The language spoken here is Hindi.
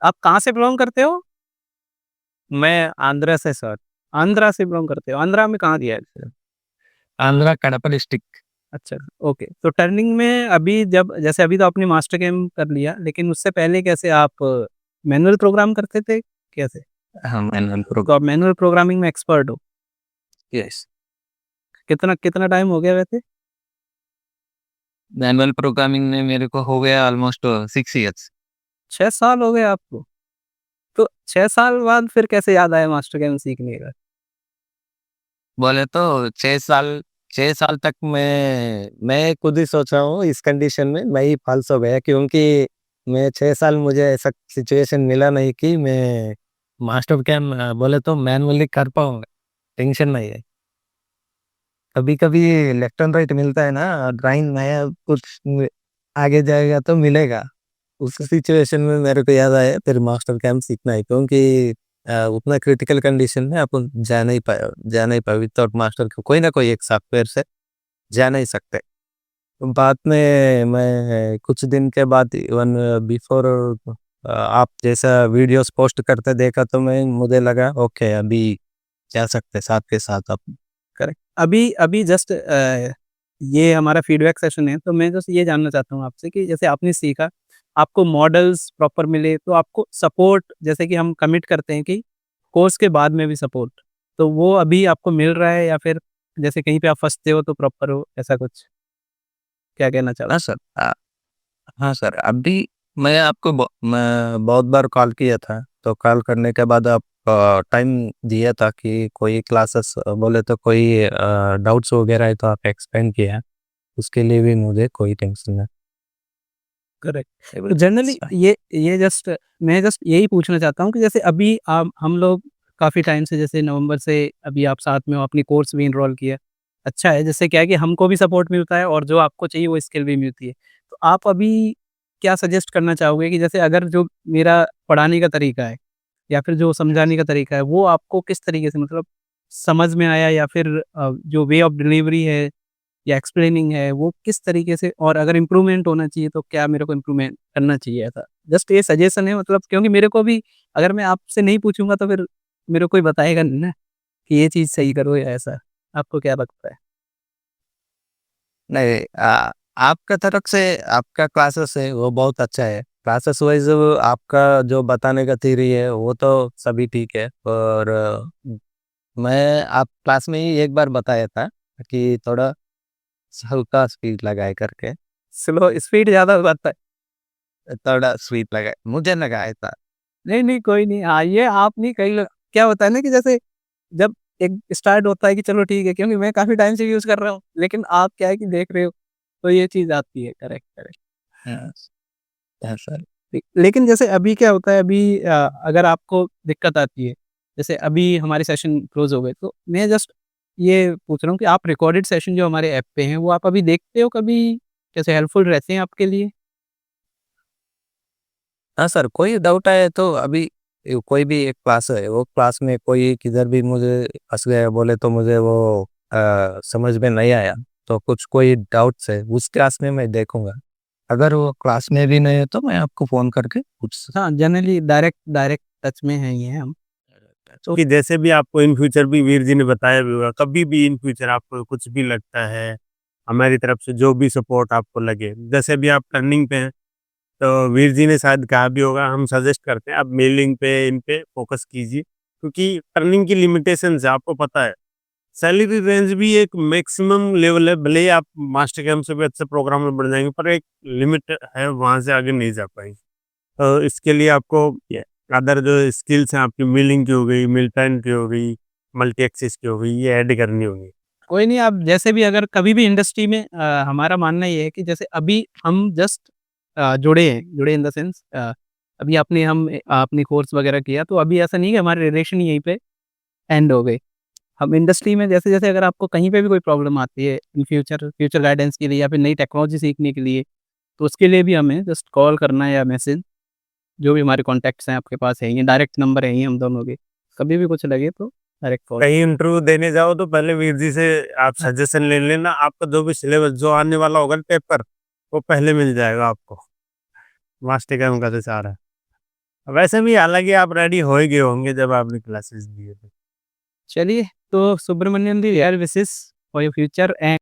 आप कहाँ से बिलॉन्ग करते हो? मैं आंध्र से सर। आंध्रा से बिलॉन्ग करते हो। आंध्रा में कहाँ दिया है सर? आंध्र कड़प डिस्ट्रिक्ट। अच्छा, ओके। तो टर्निंग में अभी जब जैसे अभी तो आपने मास्टर गेम कर लिया, लेकिन उससे पहले कैसे आप मैनुअल प्रोग्राम करते थे? कैसे? हाँ, मैनुअल तो आप प्रोग्राम। मैनुअल प्रोग्रामिंग में एक्सपर्ट हो? यस। कितना कितना टाइम हो गया वैसे? मैनुअल प्रोग्रामिंग में मेरे को हो गया ऑलमोस्ट 6 इयर्स। 6 साल हो गए आपको? तो 6 साल बाद फिर कैसे याद आया मास्टर गेम सीखने का? बोले तो 6 साल, 6 साल तक मैं खुद ही सोच रहा हूँ इस कंडीशन में मैं ही फॉल्स हो गया, क्योंकि मैं 6 साल मुझे ऐसा सिचुएशन मिला नहीं कि मैं मास्टर कैम बोले तो मैनुअली कर पाऊंगा। टेंशन नहीं है। कभी कभी लेफ्ट एंड राइट मिलता है ना, ड्राइंग नया कुछ आगे जाएगा तो मिलेगा। उस सिचुएशन में मेरे को याद आया फिर मास्टर कैंप सीखना है, क्योंकि उतना क्रिटिकल कंडीशन में अपन जा नहीं पाए विदाउट मास्टर को, कोई ना कोई एक सॉफ्टवेयर से जा नहीं सकते। तो बाद में मैं कुछ दिन के बाद इवन बिफोर आप जैसा वीडियोस पोस्ट करते देखा तो मैं मुझे लगा ओके अभी जा सकते साथ के साथ आप। करेक्ट। अभी अभी जस्ट ये हमारा फीडबैक सेशन है, तो मैं जस्ट ये जानना चाहता हूँ आपसे कि जैसे आपने सीखा, आपको मॉडल्स प्रॉपर मिले, तो आपको सपोर्ट जैसे कि हम कमिट करते हैं कि कोर्स के बाद में भी सपोर्ट, तो वो अभी आपको मिल रहा है या फिर जैसे कहीं पे आप फँसते हो तो प्रॉपर हो, ऐसा कुछ? क्या कहना हाँ चाहोगे? सर। हाँ सर, अभी मैं बहुत बार कॉल किया था, तो कॉल करने के बाद आप टाइम दिया था कि कोई क्लासेस बोले तो कोई डाउट्स वगैरह है तो आप एक्सप्लेन किया। उसके लिए भी मुझे कोई टेंशन नहीं। करेक्ट। तो जनरली Everything's fine। ये जस्ट मैं जस्ट यही पूछना चाहता हूँ कि जैसे अभी आप हम लोग काफ़ी टाइम से जैसे नवंबर से अभी आप साथ में हो, अपनी कोर्स भी एनरोल किया। अच्छा है, जिससे क्या है कि हमको भी सपोर्ट मिलता है और जो आपको चाहिए वो स्किल भी मिलती है। तो आप अभी क्या सजेस्ट करना चाहोगे कि जैसे अगर जो मेरा पढ़ाने का तरीका है या फिर जो समझाने का तरीका है, वो आपको किस तरीके से मतलब समझ में आया, या फिर जो वे ऑफ डिलीवरी है या एक्सप्लेनिंग है वो किस तरीके से, और अगर इम्प्रूवमेंट होना चाहिए तो क्या मेरे को इम्प्रूवमेंट करना चाहिए ऐसा? जस्ट ये सजेशन है, मतलब क्योंकि मेरे को भी अगर मैं आपसे नहीं पूछूँगा तो फिर मेरे को कोई बताएगा नहीं ना कि ये चीज़ सही करो या ऐसा। आपको क्या लगता है? नहीं, आपका तरफ से आपका क्लासेस है वो बहुत अच्छा है। क्लासेस वाइज आपका जो बताने का थ्योरी है वो तो सभी ठीक है, और मैं आप क्लास में ही एक बार बताया था कि थोड़ा हल्का स्पीड लगाए करके, स्लो स्पीड ज़्यादा बताता है? थोड़ा स्वीट लगाए मुझे लगाया था। नहीं, नहीं, कोई नहीं। हाँ, ये आप नहीं, कई लोग क्या होता है ना कि जैसे जब एक स्टार्ट होता है कि चलो ठीक है, क्योंकि मैं काफ़ी टाइम से यूज़ कर रहा हूँ, लेकिन आप क्या है कि देख रहे हो, तो ये चीज़ आती है। Correct, correct. हाँ, हाँ सर। लेकिन जैसे अभी क्या होता है, अभी अगर आपको दिक्कत आती है, जैसे अभी हमारे सेशन क्लोज़ हो गए, तो मैं जस्ट ये पूछ रहा हूँ कि आप रिकॉर्डेड सेशन जो हमारे ऐप पे हैं, वो आप अभी देखते हो कभी? कैसे हेल्पफुल रहते हैं आपके लिए? हाँ सर, कोई डाउट आए तो अभी कोई भी एक क्लास है, वो क्लास में कोई किधर भी मुझे फंस गया बोले तो मुझे वो समझ में नहीं आया, तो कुछ कोई डाउट्स है उस क्लास में मैं देखूंगा। अगर वो क्लास में भी नहीं है तो मैं आपको फोन करके पूछ। हाँ, जनरली डायरेक्ट डायरेक्ट टच में हैं ये हम। तो कि जैसे भी आपको इन फ्यूचर भी वीर जी ने बताया भी होगा, कभी भी इन फ्यूचर आपको कुछ भी लगता है, हमारी तरफ से जो भी सपोर्ट आपको लगे, जैसे भी आप टर्निंग पे हैं, तो वीर जी ने शायद कहा भी होगा, हम सजेस्ट करते हैं आप मेलिंग पे इन पे फोकस कीजिए, क्योंकि टर्निंग की लिमिटेशंस है, आपको पता है। सैलरी रेंज भी एक मैक्सिमम लेवल है, भले ही आप मास्टर कैंप से भी अच्छे प्रोग्राम में बढ़ जाएँगे, पर एक लिमिट है, वहाँ से आगे नहीं जा पाएँगे। तो इसके लिए आपको अदर जो स्किल्स हैं आपकी, मिलिंग की हो गई, मिल्टन की हो गई, मल्टी एक्सिस की हो गई, ये ऐड करनी होंगी। कोई नहीं, आप जैसे भी अगर कभी भी इंडस्ट्री में हमारा मानना ये है कि जैसे अभी हम जस्ट जुड़े हैं, जुड़े इन द सेंस अभी आपने कोर्स वगैरह किया, तो अभी ऐसा नहीं है कि हमारे रिलेशन यहीं पे एंड हो गए। हम इंडस्ट्री में जैसे-जैसे अगर आपको कहीं पे भी कोई प्रॉब्लम आती है इन फ्यूचर फ्यूचर गाइडेंस के लिए या फिर नई टेक्नोलॉजी सीखने के लिए, तो उसके लिए भी हमें जस्ट कॉल करना है या मैसेज, जो भी हमारे कॉन्टैक्ट्स हैं आपके पास है, ये डायरेक्ट नंबर है ये हम दोनों के। कभी भी कुछ लगे तो डायरेक्ट कॉल। कहीं इंटरव्यू देने जाओ तो पहले वीर जी से आप सजेशन ले लेना, आपका जो भी सिलेबस जो आने वाला होगा पेपर, वो पहले मिल जाएगा आपको। मास्टर का उनका तो सारा है। वैसे भी हालाँकि आप रेडी हो ही गए होंगे जब आपने क्लासेस दिए थे। चलिए, तो सुब्रमण्यम दी, यार wishes for your future and